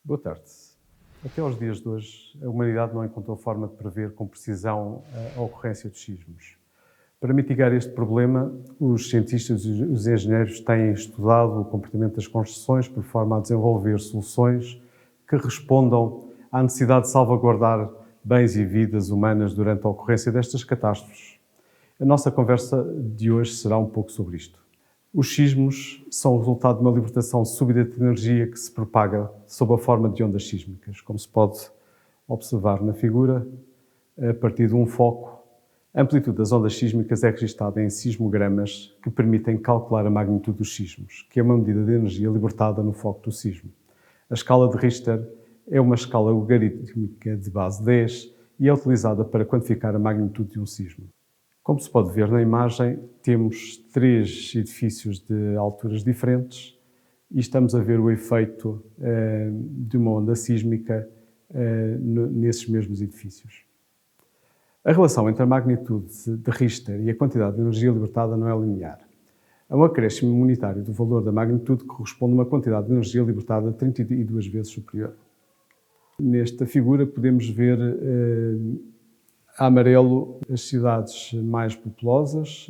Boa tarde. Até aos dias de hoje, a humanidade não encontrou forma de prever com precisão a ocorrência de sismos. Para mitigar este problema, os cientistas e os engenheiros têm estudado o comportamento das construções por forma a desenvolver soluções que respondam à necessidade de salvaguardar bens e vidas humanas durante a ocorrência destas catástrofes. A nossa conversa de hoje será um pouco sobre isto. Os sismos são o resultado de uma libertação súbita de energia que se propaga sob a forma de ondas sísmicas. Como se pode observar na figura, a partir de um foco, a amplitude das ondas sísmicas é registada em sismogramas que permitem calcular a magnitude dos sismos, que é uma medida de energia libertada no foco do sismo. A escala de Richter é uma escala logarítmica de base 10 e é utilizada para quantificar a magnitude de um sismo. Como se pode ver na imagem, temos 3 edifícios de alturas diferentes e estamos a ver o efeito de uma onda sísmica nesses mesmos edifícios. A relação entre a magnitude de Richter e a quantidade de energia libertada não é linear. Há um acréscimo monetário do valor da magnitude que corresponde a uma quantidade de energia libertada 32 vezes superior. Nesta figura podemos ver a amarelo as cidades mais populosas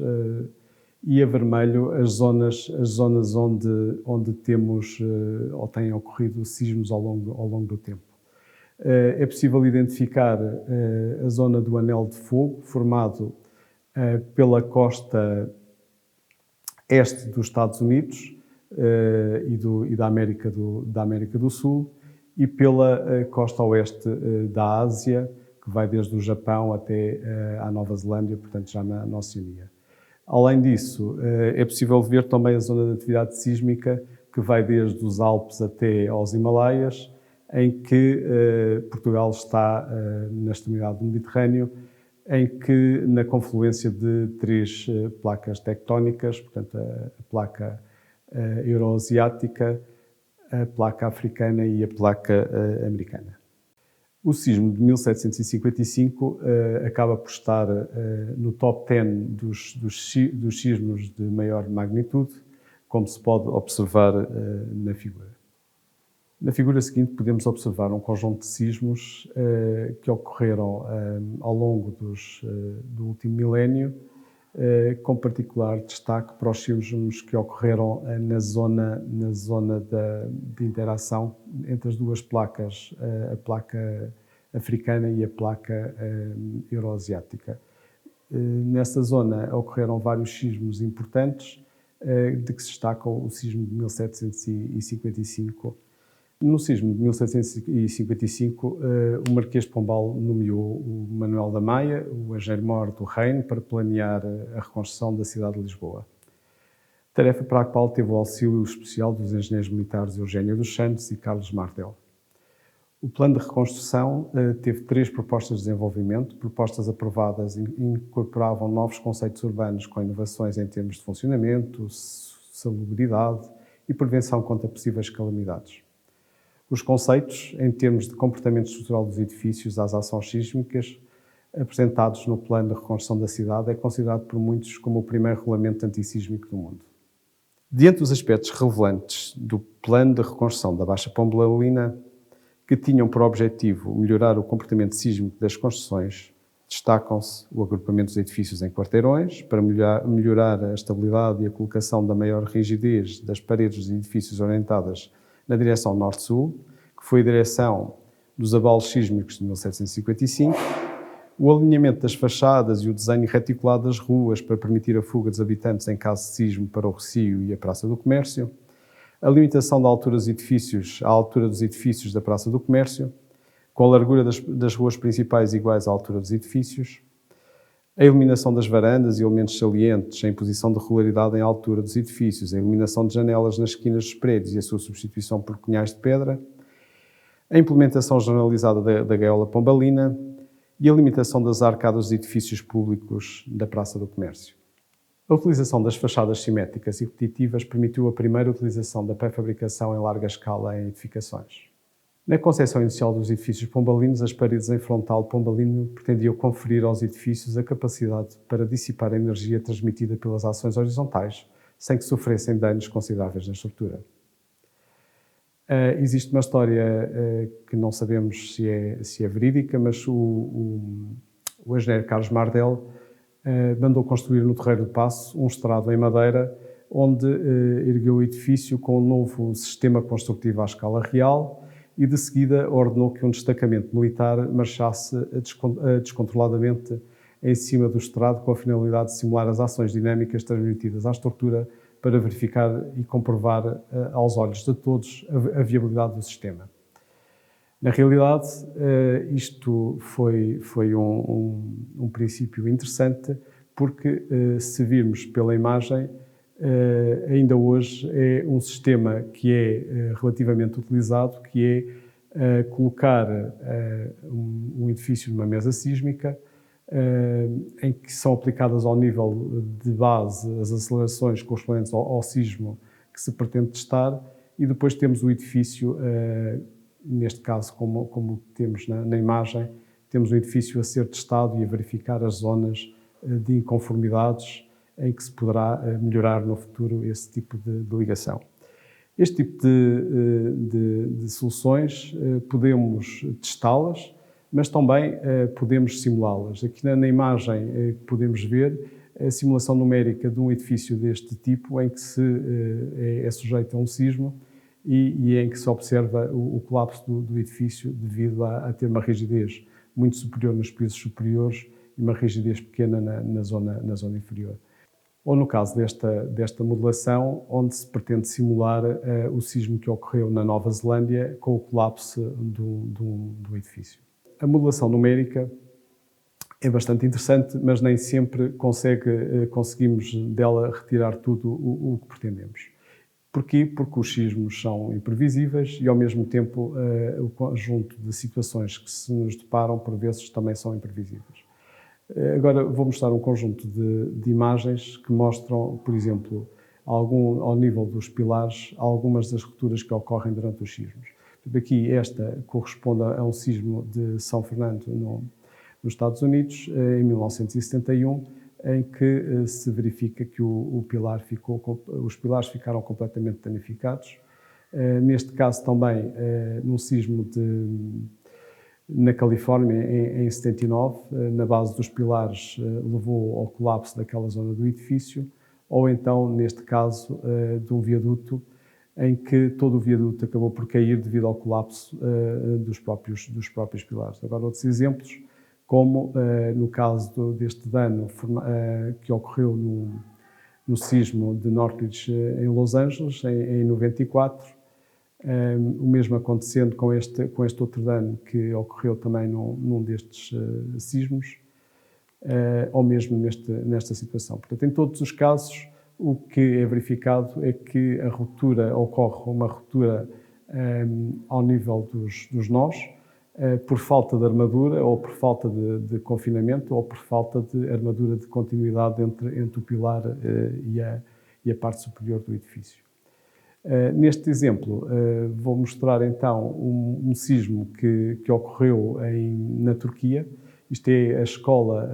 e a vermelho as zonas onde temos ou têm ocorrido sismos ao longo do tempo. É possível identificar a zona do Anel de Fogo, formado pela costa este dos Estados Unidos e da América do Sul e pela costa oeste da Ásia, que vai desde o Japão até à Nova Zelândia, portanto já na Oceania. Além disso, é possível ver também a zona de atividade sísmica que vai desde os Alpes até aos Himalaias, em que Portugal está na extremidade do Mediterrâneo, em que na confluência de 3 placas tectónicas, portanto a placa euroasiática, a placa africana e a placa americana. O sismo de 1755 acaba por estar no top 10 dos sismos de maior magnitude, como se pode observar na figura. Na figura seguinte podemos observar um conjunto de sismos que ocorreram ao longo do último milénio, com particular destaque para os sismos que ocorreram na zona de interação entre as duas placas, a placa africana e a placa euroasiática. Nessa zona ocorreram vários sismos importantes, de que se destaca o sismo de 1755. No sismo de 1755, o Marquês de Pombal nomeou o Manuel da Maia, o engenheiro-mor do reino, para planear a reconstrução da cidade de Lisboa. Tarefa para a qual teve o auxílio especial dos engenheiros militares Eugênio dos Santos e Carlos Martel. O plano de reconstrução teve 3 propostas de desenvolvimento. Propostas aprovadas incorporavam novos conceitos urbanos com inovações em termos de funcionamento, salubridade e prevenção contra possíveis calamidades. Os conceitos, em termos de comportamento estrutural dos edifícios às ações sísmicas, apresentados no plano de reconstrução da cidade, é considerado por muitos como o primeiro regulamento antissísmico do mundo. Diante dos aspectos relevantes do plano de reconstrução da Baixa Pombalina, que tinham por objetivo melhorar o comportamento sísmico das construções, destacam-se o agrupamento dos edifícios em quarteirões, para melhorar a estabilidade e a colocação da maior rigidez das paredes dos edifícios orientadas na direção norte-sul, que foi a direção dos abalos sísmicos de 1755, o alinhamento das fachadas e o desenho reticulado das ruas para permitir a fuga dos habitantes em caso de sismo para o Rossio e a Praça do Comércio, a limitação da altura dos edifícios à altura dos edifícios da Praça do Comércio, com a largura das ruas principais iguais à altura dos edifícios, a eliminação das varandas e elementos salientes, a imposição de regularidade em altura dos edifícios, a eliminação de janelas nas esquinas dos prédios e a sua substituição por cunhais de pedra, a implementação generalizada da gaiola pombalina e a limitação das arcadas dos edifícios públicos da Praça do Comércio. A utilização das fachadas simétricas e repetitivas permitiu a primeira utilização da pré-fabricação em larga escala em edificações. Na concepção inicial dos edifícios pombalinos, as paredes em frontal pombalino pretendiam conferir aos edifícios a capacidade para dissipar a energia transmitida pelas ações horizontais, sem que sofressem danos consideráveis na estrutura. Existe uma história que não sabemos se é verídica, mas o engenheiro Carlos Mardel mandou construir no Terreiro do Paço um estrado em madeira, onde ergueu o edifício com um novo sistema construtivo à escala real e, de seguida, ordenou que um destacamento militar marchasse descontroladamente em cima do estrado com a finalidade de simular as ações dinâmicas transmitidas à estrutura para verificar e comprovar aos olhos de todos a viabilidade do sistema. Na realidade, isto foi um princípio interessante, porque, se virmos pela imagem, ainda hoje é um sistema que é relativamente utilizado, que é colocar um edifício numa mesa sísmica, em que são aplicadas ao nível de base as acelerações correspondentes ao sismo que se pretende testar, e depois temos o edifício, neste caso, como temos na imagem, temos o edifício a ser testado e a verificar as zonas de inconformidades em que se poderá melhorar no futuro esse tipo de ligação. Este tipo de soluções podemos testá-las, mas também podemos simulá-las. Aqui na imagem podemos ver a simulação numérica de um edifício deste tipo, em que é sujeito a um sismo e em que se observa o colapso do edifício devido a ter uma rigidez muito superior nos pisos superiores e uma rigidez pequena na zona inferior. Ou no caso desta modelação, onde se pretende simular o sismo que ocorreu na Nova Zelândia com o colapso do edifício. A modelação numérica é bastante interessante, mas nem sempre conseguimos dela retirar tudo o que pretendemos. Porquê? Porque os sismos são imprevisíveis e, ao mesmo tempo, o conjunto de situações que se nos deparam, por vezes, também são imprevisíveis. Agora vou mostrar um conjunto de imagens que mostram, por exemplo, ao nível dos pilares, algumas das rupturas que ocorrem durante os sismos. Aqui esta corresponde a um sismo de São Fernando, nos Estados Unidos, em 1971, em que se verifica que os pilares ficaram completamente danificados. Neste caso também, num sismo na Califórnia, em 79, na base dos pilares, levou ao colapso daquela zona do edifício, ou então, neste caso, de um viaduto, em que todo o viaduto acabou por cair devido ao colapso dos próprios pilares. Agora, outros exemplos, como no caso deste dano que ocorreu no sismo de Northridge, em Los Angeles, em 94, o mesmo acontecendo com este outro dano que ocorreu também num destes sismos, ou mesmo nesta situação. Portanto, em todos os casos, o que é verificado é que ocorre uma ruptura ao nível dos nós, por falta de armadura, ou por falta de confinamento, ou por falta de armadura de continuidade entre o pilar e a parte superior do edifício. Neste exemplo, vou mostrar então um sismo que ocorreu na Turquia. Isto é a escola,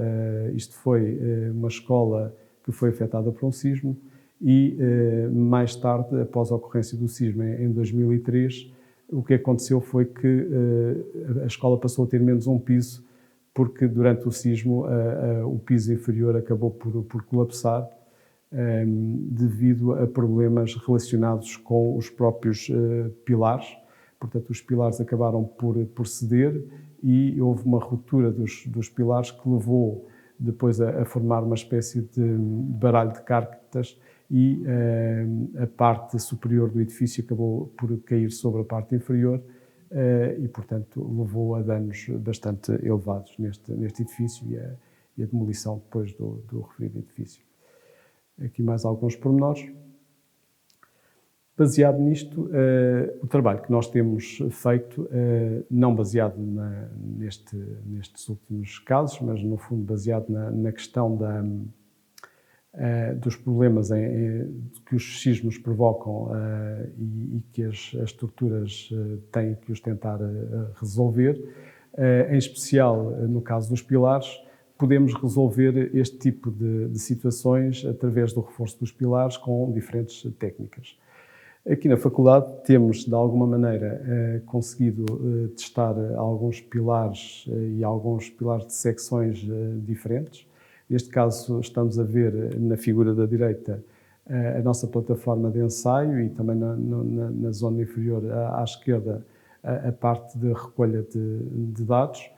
isto foi uma escola que foi afetada por um sismo e, mais tarde, após a ocorrência do sismo em 2003, o que aconteceu foi que a escola passou a ter menos um piso, porque durante o sismo o piso inferior acabou por colapsar devido a problemas relacionados com os próprios pilares. Portanto, os pilares acabaram por ceder e houve uma ruptura dos pilares que levou depois a formar uma espécie de baralho de cartas e a parte superior do edifício acabou por cair sobre a parte inferior e, portanto, levou a danos bastante elevados neste edifício e a demolição depois do referido edifício. Aqui mais alguns pormenores. Baseado nisto, o trabalho que nós temos feito, não baseado nestes últimos casos, mas no fundo baseado na questão dos problemas que os sismos provocam e que as estruturas têm que os tentar resolver, em especial no caso dos pilares, podemos resolver este tipo de situações através do reforço dos pilares com diferentes técnicas. Aqui na faculdade temos, de alguma maneira, conseguido testar alguns pilares e alguns pilares de secções diferentes. Neste caso, estamos a ver na figura da direita a nossa plataforma de ensaio e também na zona inferior à esquerda a parte de recolha de dados.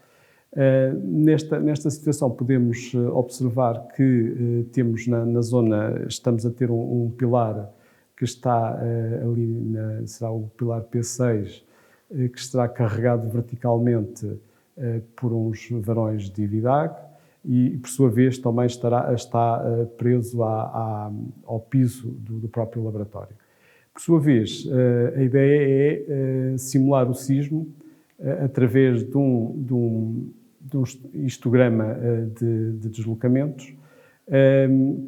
Nesta situação podemos observar que temos na zona, estamos a ter um pilar que está ali, será o pilar P6, que estará carregado verticalmente por uns varões de IVIDAG e, por sua vez, também está preso ao piso do próprio laboratório. Por sua vez, a ideia é simular o sismo através de um histograma de deslocamentos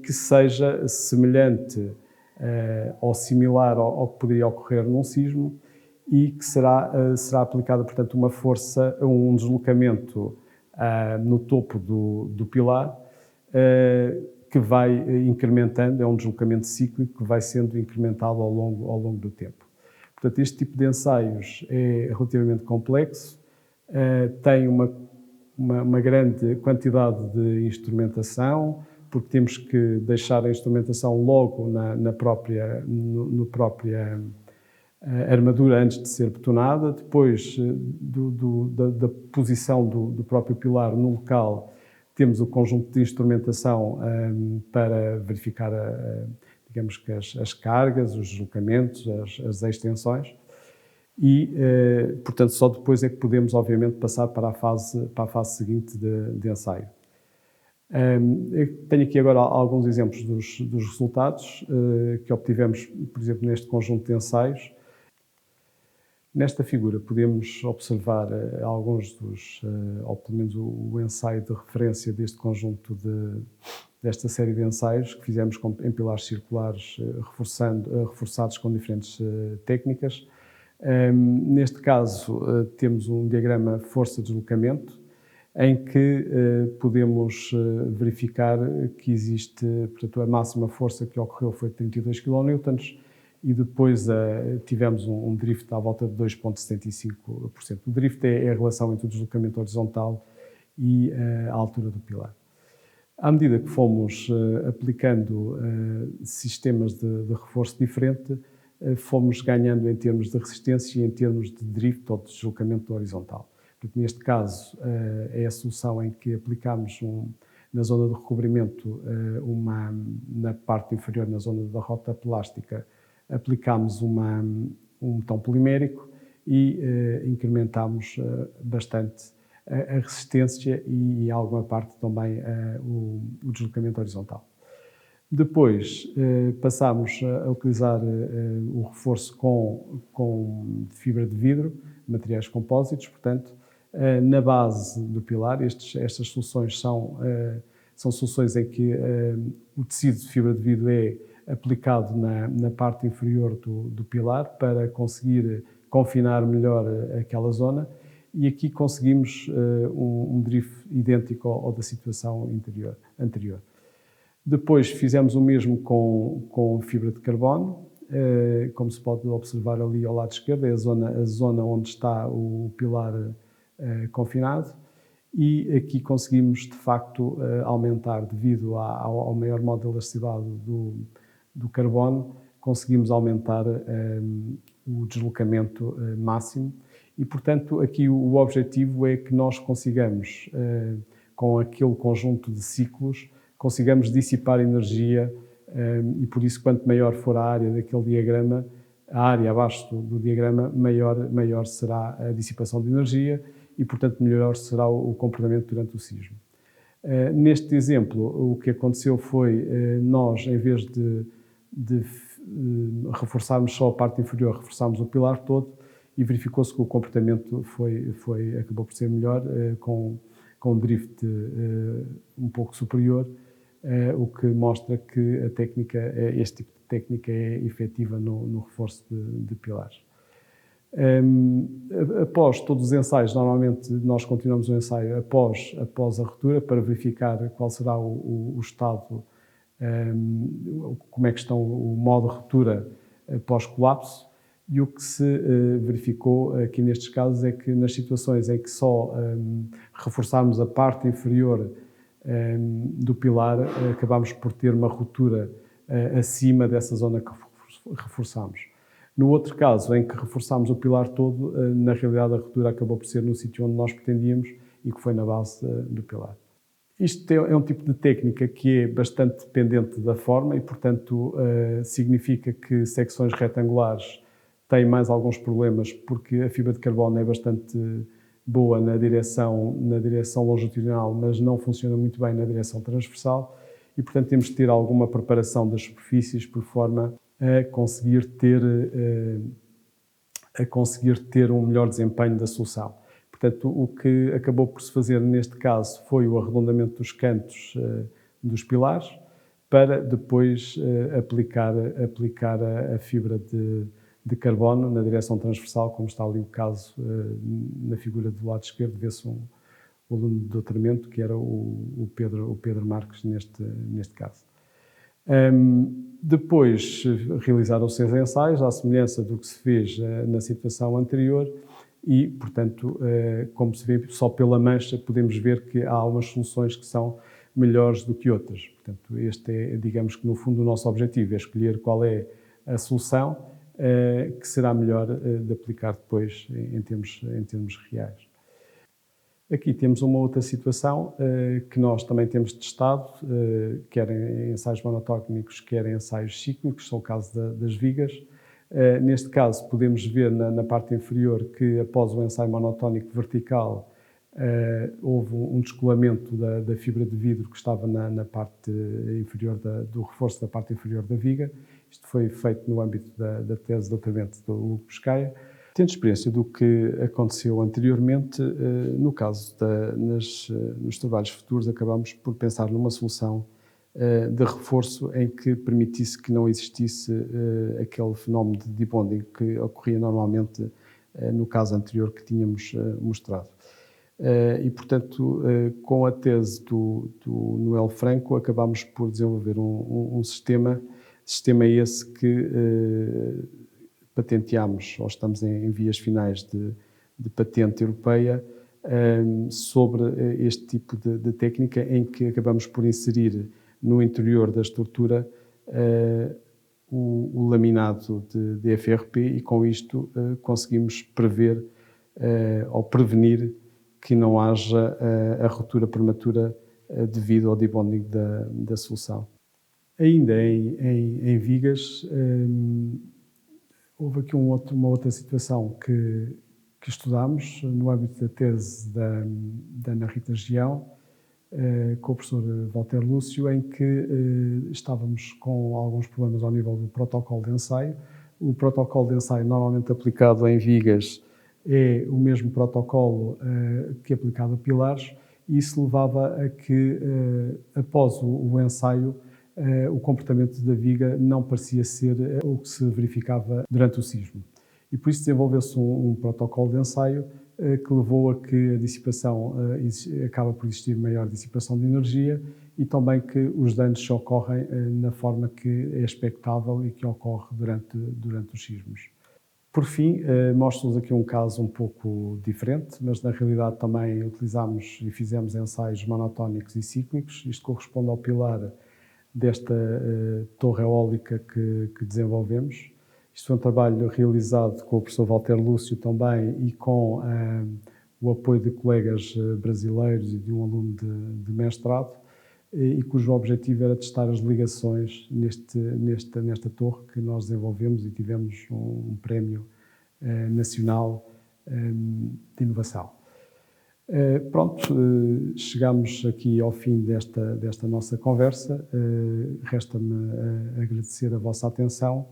que seja semelhante ou similar ao que poderia ocorrer num sismo e que será aplicada, portanto, uma força, um deslocamento no topo do pilar que vai incrementando, é um deslocamento cíclico que vai sendo incrementado ao longo do tempo. Portanto, este tipo de ensaios é relativamente complexo, tem uma grande quantidade de instrumentação, porque temos que deixar a instrumentação logo na própria armadura antes de ser betonada. Depois da posição do próprio pilar no local, temos o conjunto de instrumentação para verificar, digamos que as cargas, os deslocamentos, as extensões. E, portanto, só depois é que podemos, obviamente, passar para a fase seguinte de ensaio. Tenho aqui agora alguns exemplos dos resultados que obtivemos, por exemplo, neste conjunto de ensaios. Nesta figura podemos observar alguns ou pelo menos o ensaio de referência deste conjunto desta série de ensaios que fizemos em pilares circulares reforçados com diferentes técnicas. Neste caso, temos um diagrama força-deslocamento, em que podemos verificar que existe, portanto, a máxima força que ocorreu foi de 32 kN e depois tivemos um drift à volta de 2,75%. O drift é a relação entre o deslocamento horizontal e a altura do pilar. À medida que fomos aplicando sistemas de reforço diferente, fomos ganhando em termos de resistência e em termos de drift ou de deslocamento horizontal. Porque neste caso é a solução em que aplicamos na zona de recobrimento, na parte inferior, na zona da rota plástica, aplicámos um betão polimérico e incrementámos bastante a resistência e em alguma parte também o deslocamento horizontal. Depois passámos a utilizar o reforço com fibra de vidro, materiais compósitos, portanto, na base do pilar. Estas soluções são soluções em que o tecido de fibra de vidro é aplicado na parte inferior do pilar para conseguir confinar melhor aquela zona e aqui conseguimos um drift idêntico ao da situação anterior. Depois fizemos o mesmo com fibra de carbono, como se pode observar ali ao lado esquerdo, é a zona onde está o pilar confinado e aqui conseguimos de facto aumentar, devido ao maior modo de elasticidade do carbono, conseguimos aumentar o deslocamento máximo e, portanto, aqui o objetivo é que nós consigamos, com aquele conjunto de ciclos, consigamos dissipar energia e, por isso, quanto maior for a área daquele diagrama, a área abaixo do diagrama, maior será a dissipação de energia e, portanto, melhor será o comportamento durante o sismo. Neste exemplo, o que aconteceu foi, nós, em vez de reforçarmos só a parte inferior, reforçámos o pilar todo e verificou-se que o comportamento acabou por ser melhor, com um drift um pouco superior, o que mostra que este tipo de técnica é efetiva no reforço de pilares. Após todos os ensaios, normalmente nós continuamos o ensaio após a ruptura para verificar qual será o estado, como é que estão o modo de ruptura pós-colapso, e o que se verificou aqui nestes casos é que nas situações em que só reforçarmos a parte inferior do pilar, acabamos por ter uma ruptura acima dessa zona que reforçamos. No outro caso, em que reforçámos o pilar todo, na realidade a ruptura acabou por ser no sítio onde nós pretendíamos e que foi na base do pilar. Isto é um tipo de técnica que é bastante dependente da forma e, portanto, significa que secções retangulares têm mais alguns problemas porque a fibra de carbono é bastante boa na direção longitudinal, mas não funciona muito bem na direção transversal e, portanto, temos de ter alguma preparação das superfícies por forma a conseguir ter um melhor desempenho da solução. Portanto, o que acabou por se fazer neste caso foi o arredondamento dos cantos dos pilares para depois aplicar a fibra de carbono na direção transversal, como está ali o caso na figura do lado esquerdo, vê-se o aluno de doutoramento, que era o Pedro Marques neste caso. Depois realizaram-se os ensaios, à semelhança do que se fez na situação anterior e, portanto, como se vê, só pela mancha podemos ver que há algumas soluções que são melhores do que outras. Portanto, este é, digamos que no fundo, o nosso objetivo, é escolher qual é a solução que será melhor de aplicar depois em termos reais. Aqui temos uma outra situação que nós também temos testado, quer em ensaios monotónicos, quer em ensaios cíclicos, são o caso das vigas. Neste caso, podemos ver na parte inferior que, após o ensaio monotónico vertical, houve um descolamento da fibra de vidro que estava na parte inferior do reforço da parte inferior da viga. Isto foi feito no âmbito da tese de doutoramento do Hugo Pescaia. Tendo experiência do que aconteceu anteriormente, no caso nos trabalhos futuros, acabamos por pensar numa solução de reforço em que permitisse que não existisse aquele fenómeno de debonding que ocorria normalmente no caso anterior que tínhamos mostrado. E, portanto, com a tese do Noel Franco, acabamos por desenvolver um sistema esse que patenteámos, ou estamos em vias finais de patente europeia, sobre este tipo de técnica em que acabamos por inserir no interior da estrutura o laminado de FRP e com isto conseguimos prever ou prevenir que não haja a ruptura prematura devido ao debonding da solução. Ainda em vigas, houve aqui uma outra situação que estudámos no âmbito da tese da Ana Rita Gião, com o professor Walter Lúcio, em que estávamos com alguns problemas ao nível do protocolo de ensaio. O protocolo de ensaio normalmente aplicado em vigas é o mesmo protocolo que é aplicado a pilares, e isso levava a que, após o ensaio, o comportamento da viga não parecia ser o que se verificava durante o sismo. E por isso desenvolveu-se um protocolo de ensaio que levou a que a dissipação, acaba por existir maior dissipação de energia e também que os danos só ocorrem na forma que é expectável e que ocorre durante os sismos. Por fim, mostro-vos aqui um caso um pouco diferente, mas na realidade também utilizámos e fizemos ensaios monotónicos e cíclicos. Isto corresponde ao pilar desta torre eólica que desenvolvemos. Isto foi um trabalho realizado com o professor Walter Lúcio também e com o apoio de colegas brasileiros e de um aluno de mestrado, e cujo objetivo era testar as ligações nesta torre que nós desenvolvemos e tivemos um prémio nacional de inovação. Pronto, chegamos aqui ao fim desta nossa conversa. Resta-me agradecer a vossa atenção.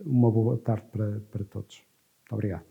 Uma boa tarde para todos. Muito obrigado.